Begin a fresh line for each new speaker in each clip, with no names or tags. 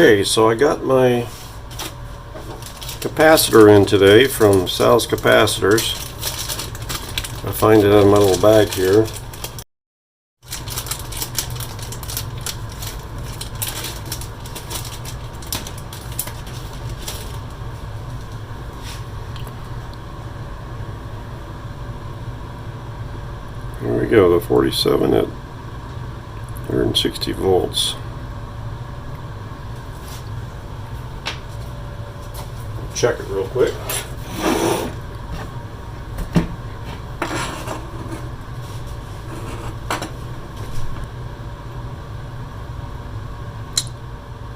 Okay, so I got my capacitor in today from Sal's Capacitors. I find it in my little bag here. Here we go, the 47 at 160 volts. Check it real quick.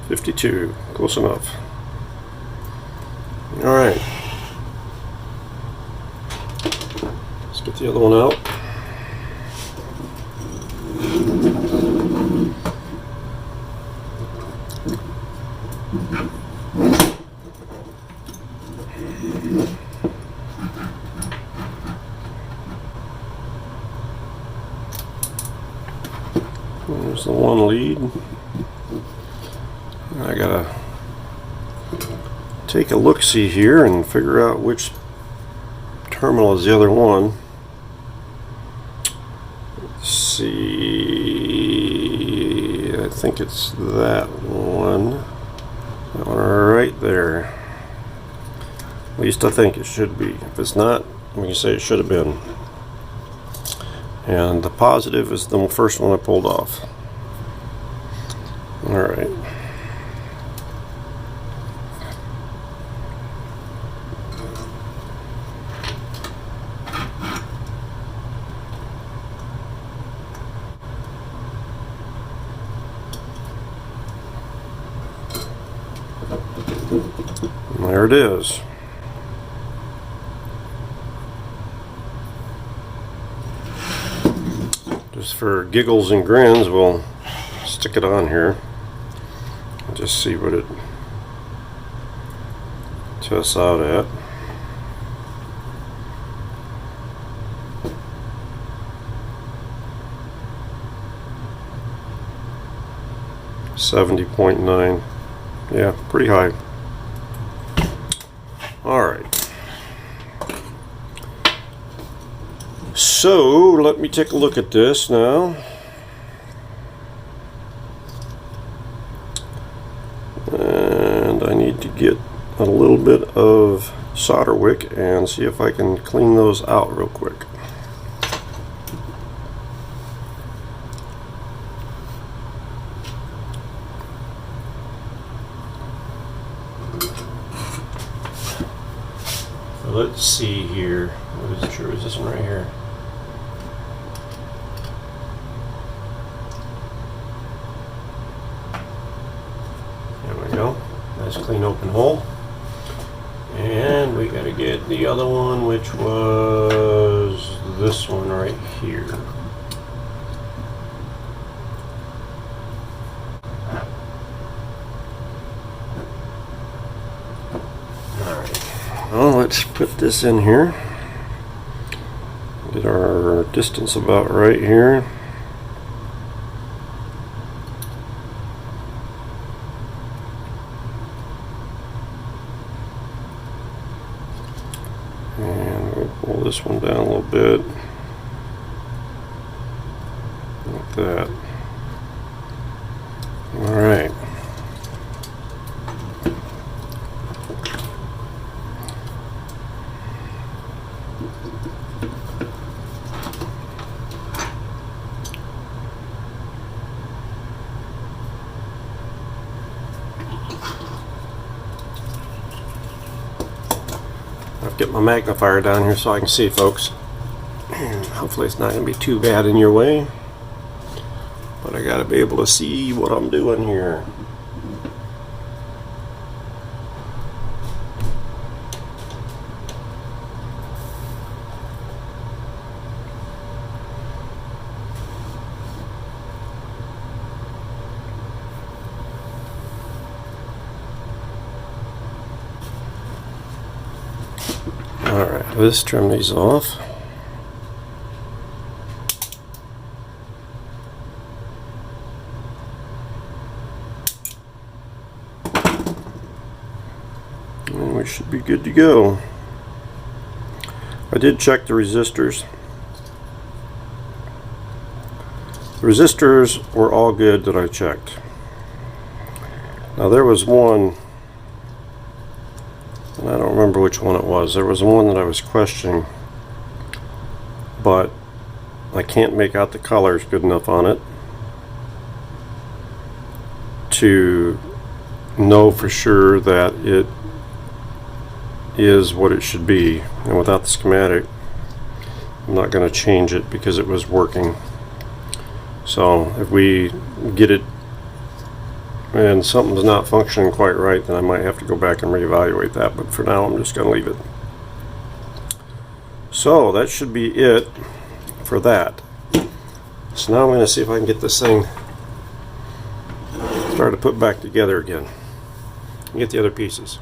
$52, close enough. All right, let's get the other one out. There's the one lead. I gotta take a look-see here and figure out which terminal is the other one. Let's see, I think it's that one. That one right there. At least I think it should be. If it's not, we can say it should have been. And the positive is the first one I pulled off. Alright. There it is. Just for giggles and grins, we'll stick it on here and just see what it tests out at. $70.9. Yeah, pretty high. Alright. So, let me take a look at this now. And I need to get a little bit of solder wick and see if I can clean those out real quick. Let's see here. What is sure is this one right here? There we go. Nice clean open hole. And we gotta get the other one, which was this one right here. Well, let's put this in here. Get our distance about right here. And we'll pull this one down a little bit. Like that. All right. I'll get my magnifier down here so I can see, folks. Hopefully it's not going to be too bad in your way. But I got to be able to see what I'm doing here. Alright, let's trim these off. we should be good to go. I did check the resistors. The resistors were all good that I checked. Now there was one, and I don't remember which one it was. There was one that I was questioning, but I can't make out the colors good enough on it to know for sure that it is what it should be. And without the schematic, I'm not going to change it because it was working. So if we get it and something's not functioning quite right, then I might have to go back and reevaluate that, but for now I'm just going to leave it. So that should be it for that. So now I'm going to see if I can get this thing started to put back together again and get the other pieces.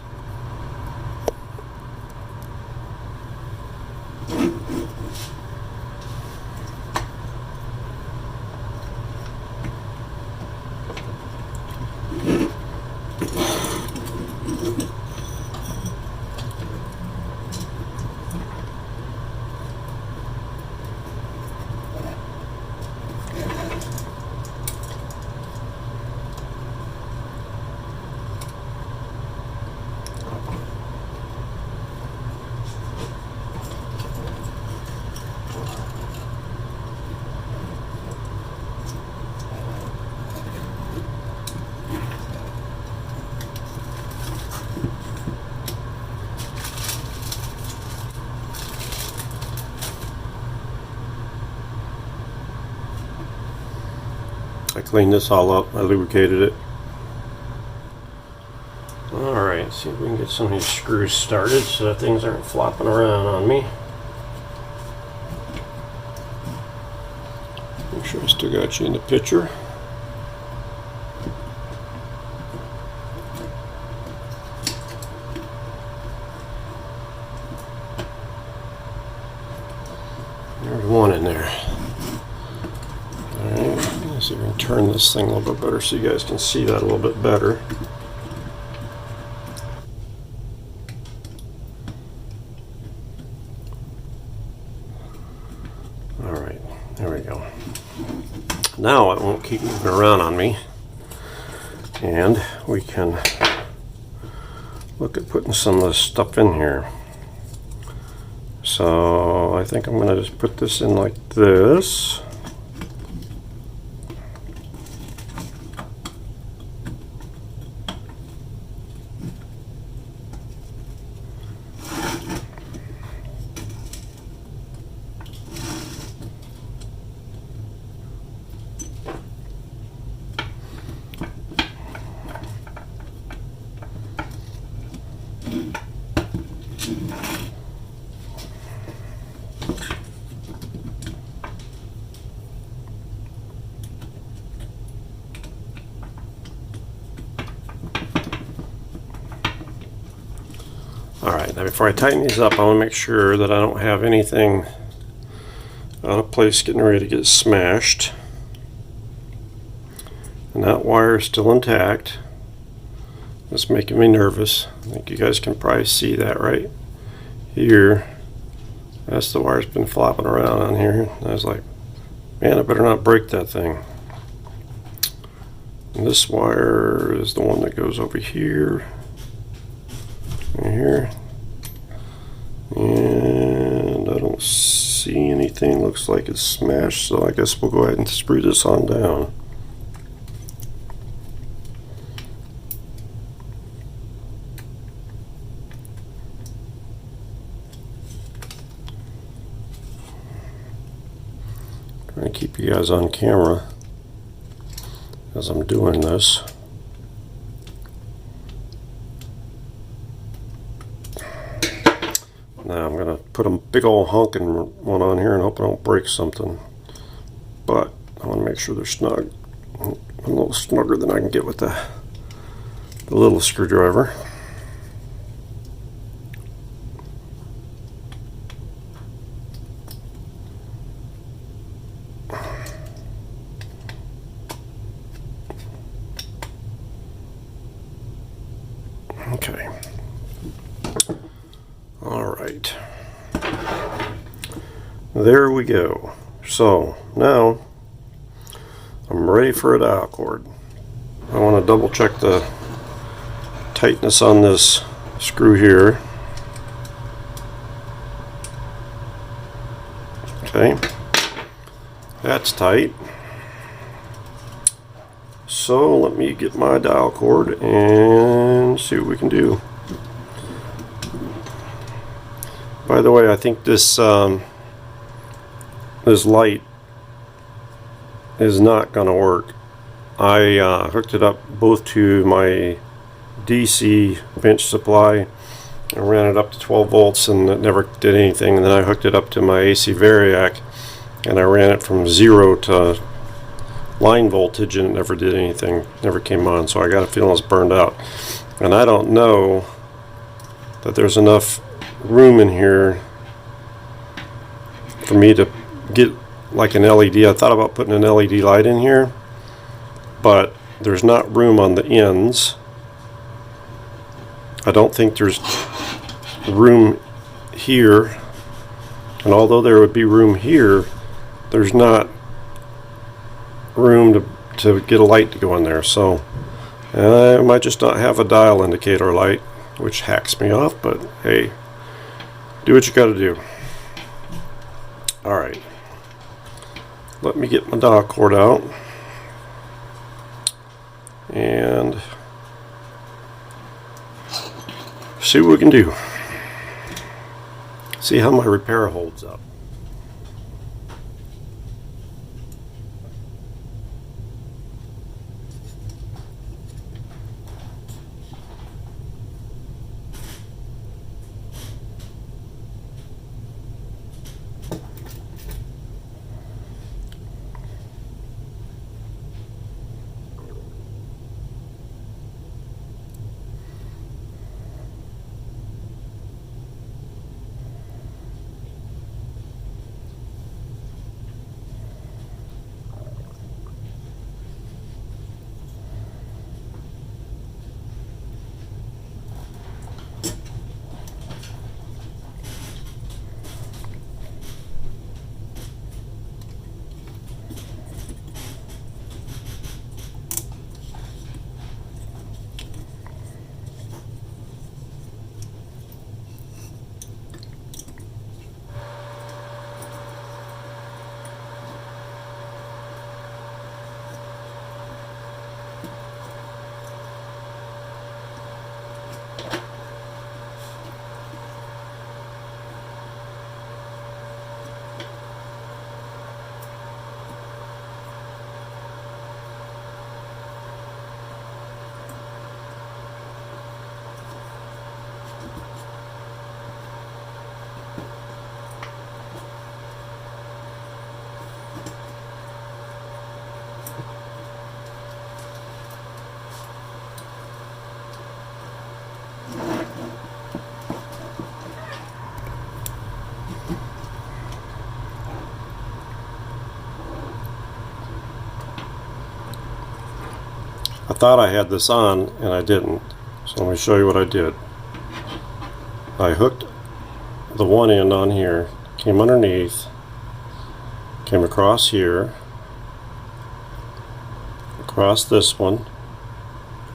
I cleaned this all up, I lubricated it. Alright, see if we can get some of these screws started so that things aren't flopping around on me. Make sure I still got you in the picture. There's one in there. See if we can turn this thing a little bit better so you guys can see that a little bit better. Alright, there we go. Now it won't keep moving around on me, and we can look at putting some of this stuff in here. So I think I'm going to just put this in like this. Alright, now before I tighten these up, I want to make sure that I don't have anything out of place getting ready to get smashed. And that wire is still intact. That's making me nervous. I think you guys can probably see that right here. That's the wire's been flopping around on here. I was like, man, I better not break that thing. And this wire is the one that goes over here. Right here, and I don't see anything. Looks like it's smashed, so I guess we'll go ahead and screw this on down. Trying to keep you guys on camera as I'm doing this. Now I'm going to put a big old honking one on here and hope I don't break something. But I want to make sure they're snug. A little snugger than I can get with the little screwdriver. Okay. right. There we go. So now I'm ready for a dial cord. I want to double check the tightness on this screw here. Okay, that's tight. So let me get my dial cord and see what we can do. By the way, I think this this light is not going to work. I hooked it up both to my DC bench supply and ran it up to 12 volts and it never did anything, and then I hooked it up to my AC Variac and I ran it from 0 to line voltage and it never did anything, never came on. So I got a feeling it's burned out, and I don't know that there's enough room in here for me to get like an LED. I thought about putting an LED light in here, but there's not room on the ends. I don't think there's room here, and although there would be room here, there's not room to get a light to go in there. So I might just not have a dial indicator light, which hacks me off, but hey, do what you gotta do. Alright, let me get my dial cord out and see what we can do. See how my repair holds up. I thought I had this on and I didn't, so let me show you what I did. I hooked the one end on here, came underneath, came across here, across this one,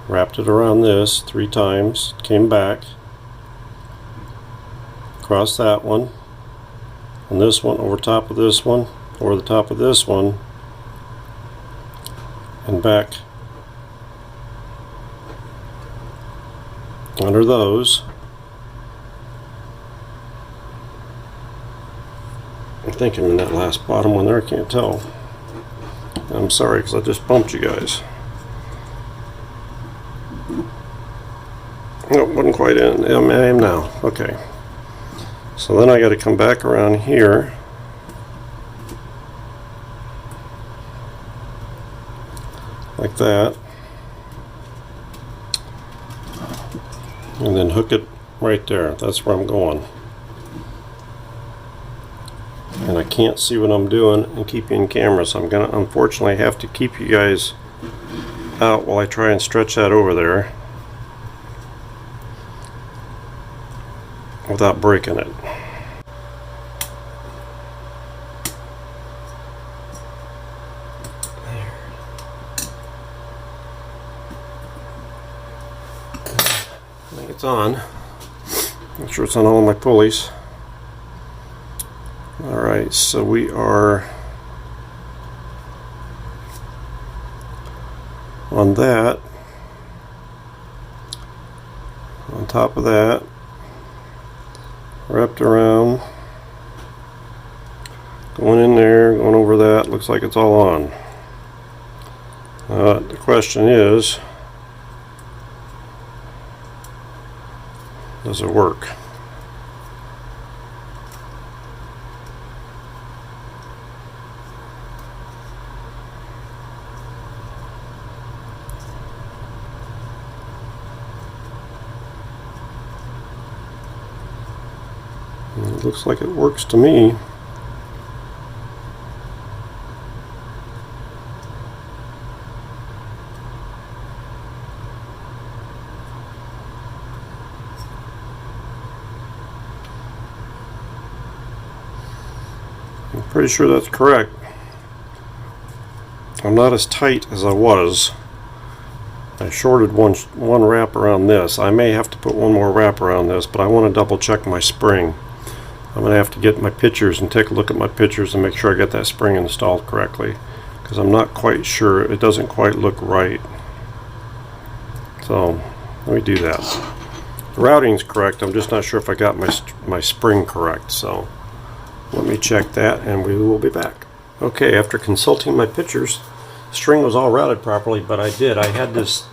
wrapped it around this 3 times, came back, across that one, and this one over top of this one, over the top of this one, and back under those. I think I'm in that last bottom one there, I can't tell. I'm sorry because I just bumped you guys. Nope, wasn't quite in. I am now. Okay. So then I got to come back around here. Like that. And then hook it right there. That's where I'm going. And I can't see what I'm doing and keep you in camera, so I'm going to unfortunately have to keep you guys out while I try and stretch that over there. without breaking it. I think it's on. Make sure it's on all of my pulleys. Alright, so we are on that, on top of that, wrapped around, going in there, going over that. Looks like it's all on. The question is, does it work? It looks like it works to me. I'm pretty sure that's correct. I'm not as tight as I was. I shorted one wrap around this. I may have to put one more wrap around this, but I want to double check my spring. I'm going to have to get my pictures and take a look at my pictures and make sure I get that spring installed correctly, because I'm not quite sure. It doesn't quite look right. So let me do that. The routing's correct. I'm just not sure if I got my spring correct. So let me check that and we will be back. Okay, after consulting my pictures, the string was all routed properly, but I had this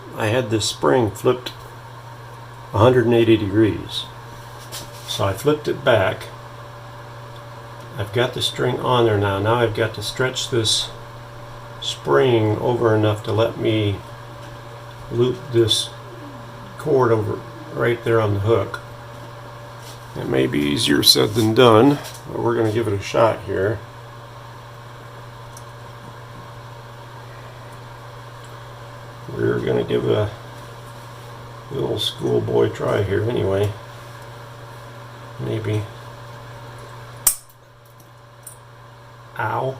spring flipped 180 degrees. So I flipped it back. I've got the string on there now. Now I've got to stretch this spring over enough to let me loop this cord over right there on the hook. It may be easier said than done, but we're going to give it a shot here. We're going to give a little schoolboy try here anyway. Maybe. Ow.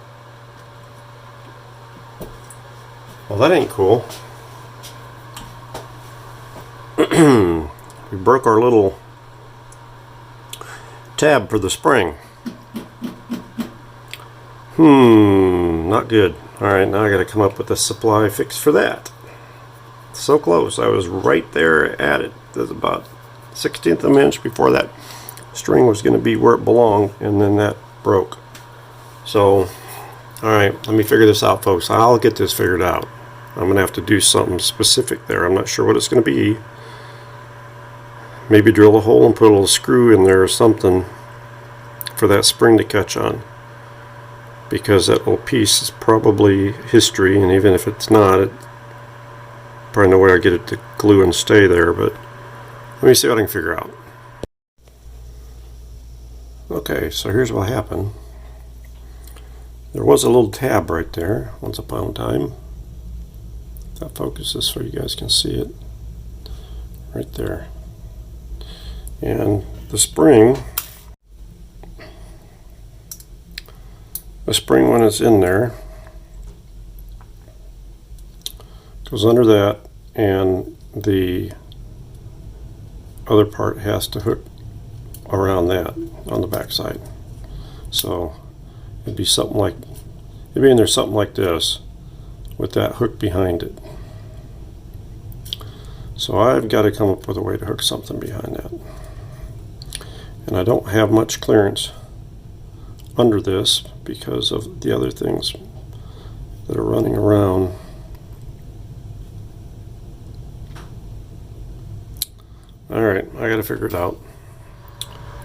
Well, that ain't cool. We broke our little tab for the spring. Not good. Alright, now I gotta come up with a supply fix for that. So close. I was right there at it. There's about 1/16 of an inch before that string was going to be where it belonged, and then that broke. So, alright, let me figure this out, folks. I'll get this figured out. I'm going to have to do something specific there. I'm not sure what it's going to be. Maybe drill a hole and put a little screw in there or something for that spring to catch on, because that little piece is probably history, and even if it's not, it probably no way I get it to glue and stay there. But let me see what I can figure out. Okay, so here's what happened. There was a little tab right there once upon a time. If that focuses so you guys can see it. Right there. And the spring when it's in there goes under that, and the other part has to hook around that on the back side. So it'd be something like, it'd be in there something like this with that hook behind it. So I've got to come up with a way to hook something behind that, and I don't have much clearance under this because of the other things that are running around. Alright, I gotta figure it out.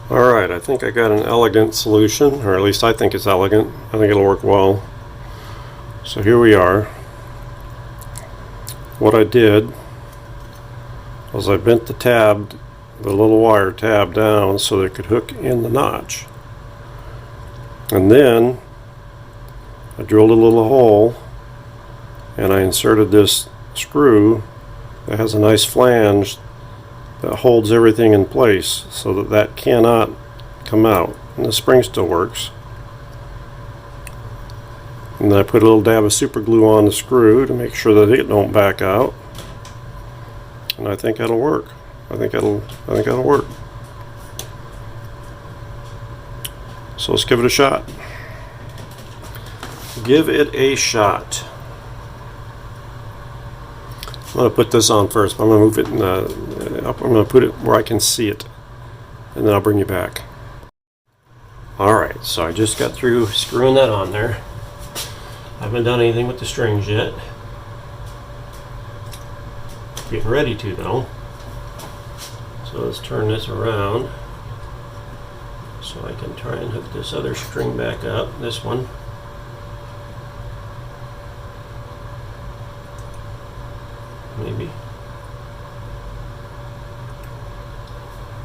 Alright, I think I got an elegant solution, or at least I think it's elegant. I think it'll work well. So here we are. What I did was I bent the little wire tab down so that it could hook in the notch. And then I drilled a little hole and I inserted this screw that has a nice flange that holds everything in place so that that cannot come out, and the spring still works. And then I put a little dab of super glue on the screw to make sure that it don't back out, and I think that'll work. I think that'll work. So let's give it a shot. Give it a shot. I'm going to put this on first. I'm going to move it I'm going to put it where I can see it, and then I'll bring you back. Alright, so I just got through screwing that on there. I haven't done anything with the strings yet. Getting ready to though. So let's turn this around so I can try and hook this other string back up, this one. Maybe.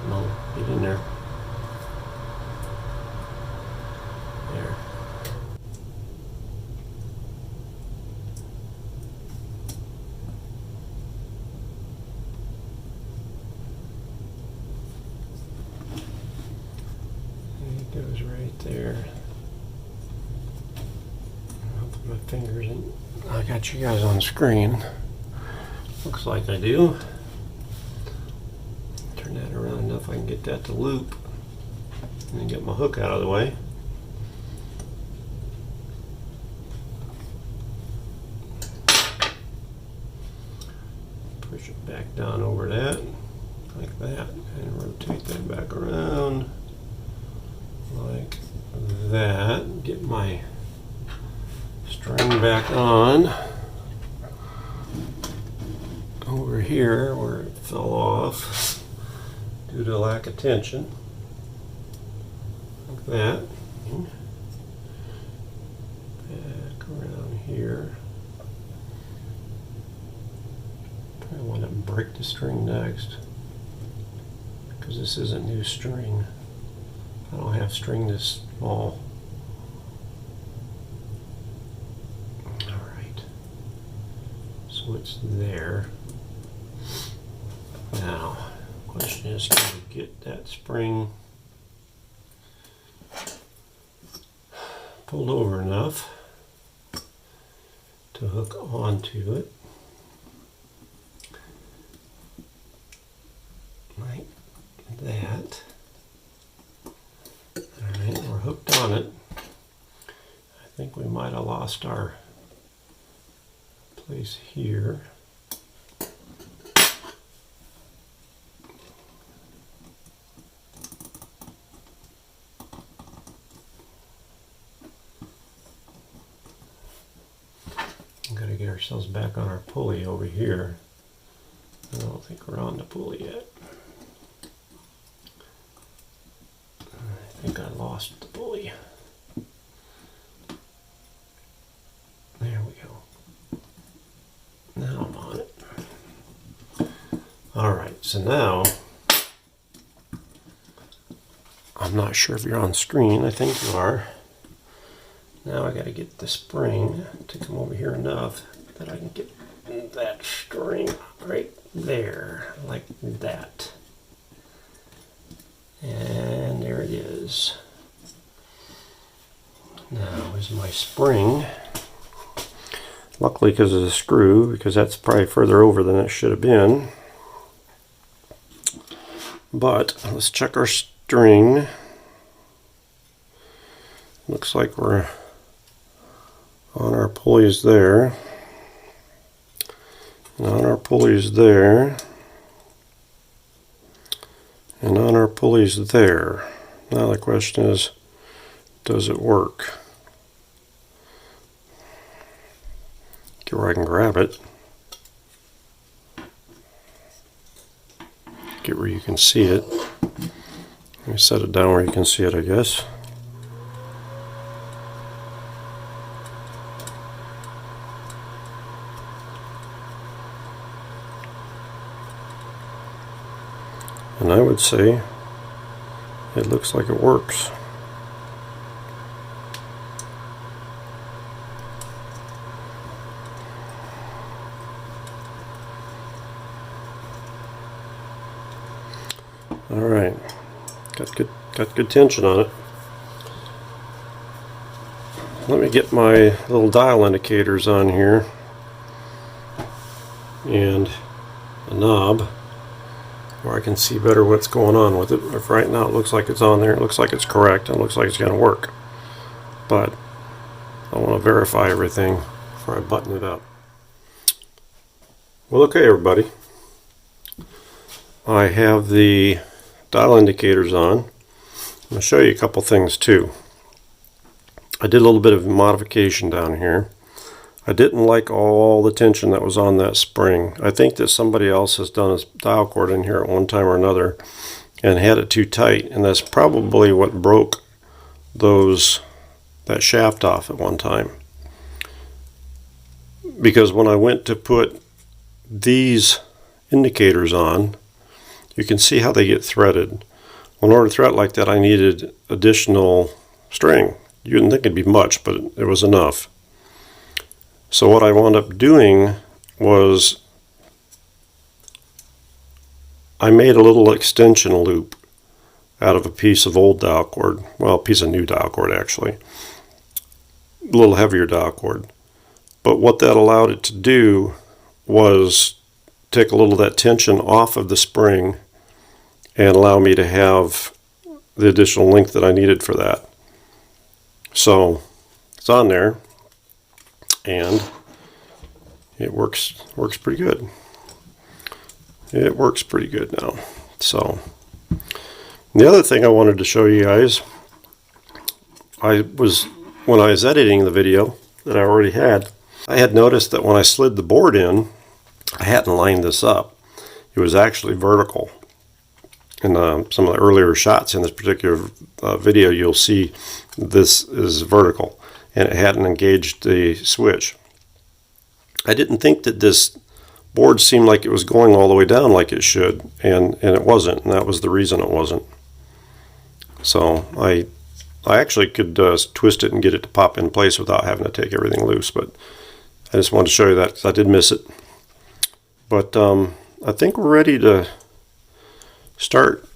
No, get in there. There. It goes right there. I'll put my fingers in. I got you guys on screen. Looks like I do. Turn that around enough I can get that to loop and then get my hook out of the way. Push it back down over that, like that, and rotate that back around like that. Get my string back on over here where it fell off due to lack of tension, like that. Back around here. I want to break the string next because this isn't new string. I don't have string this small. Alright, so it's there. Now, the question is, can we get that spring pulled over enough to hook onto it? Like that. Alright, we're hooked on it. I think we might have lost our place here. Gotta get ourselves back on our pulley over here. I don't think we're on the pulley yet. I think I lost the pulley. There we go. Now I'm on it. Alright, so now I'm not sure if you're on screen. I think you are. Now I got to get the spring to come over here enough that I can get that string right there, like that. And there it is. Now is my spring. Luckily because of the screw, because that's probably further over than it should have been. But let's check our string. Looks like we're on our pulleys there, and on our pulleys there, and on our pulleys there. Now the question is, does it work? Get where I can grab it. Get where you can see it. Let me set it down where you can see it, I guess. And I would say it looks like it works. Alright, got good tension on it. Let me get my little dial indicators on here and a knob where I can see better what's going on with it. If right now it looks like it's on there, it looks like it's correct, and it looks like it's going to work. But I want to verify everything before I button it up. Well, okay everybody. I have the dial indicators on. I'm going to show you a couple things too. I did a little bit of modification down here. I didn't like all the tension that was on that spring. I think that somebody else has done a dial cord in here at one time or another and had it too tight, and that's probably what broke that shaft off at one time. Because when I went to put these indicators on, you can see how they get threaded. Well, in order to thread like that, I needed additional string. You wouldn't think it'd be much, but it was enough. So what I wound up doing was I made a little extension loop out of a piece of old dial cord. Well, a piece of new dial cord actually. A little heavier dial cord. But what that allowed it to do was take a little of that tension off of the spring and allow me to have the additional length that I needed for that. So it's on there and it works pretty good. It works pretty good now. So the other thing I wanted to show you guys, when I was editing the video that I already had, I had noticed that when I slid the board in, I hadn't lined this up. It was actually vertical. In some of the earlier shots in this particular video, you'll see this is vertical, and it hadn't engaged the switch. I didn't think that this board seemed like it was going all the way down like it should, and it wasn't, and that was the reason it wasn't. So I actually could twist it and get it to pop in place without having to take everything loose, but I just wanted to show you that because I did miss it. But I think we're ready to start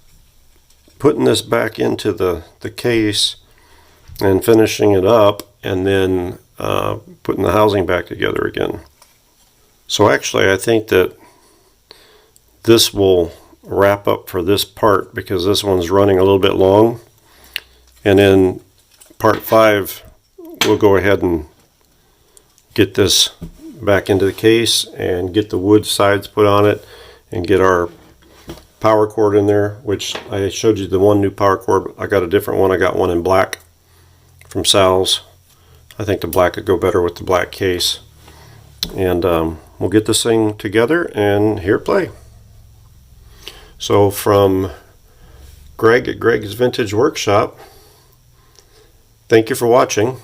putting this back into the case and finishing it up, and then putting the housing back together again. So actually I think that this will wrap up for this part because this one's running a little bit long, and then part 5 we'll go ahead and get this back into the case and get the wood sides put on it and get our power cord in there, which I showed you the one new power cord. I got a different one. I got one in black from Sal's. I think the black would go better with the black case. And we'll get this thing together and here play. So from Gregg at Gregg's Vintage Workshop, thank you for watching.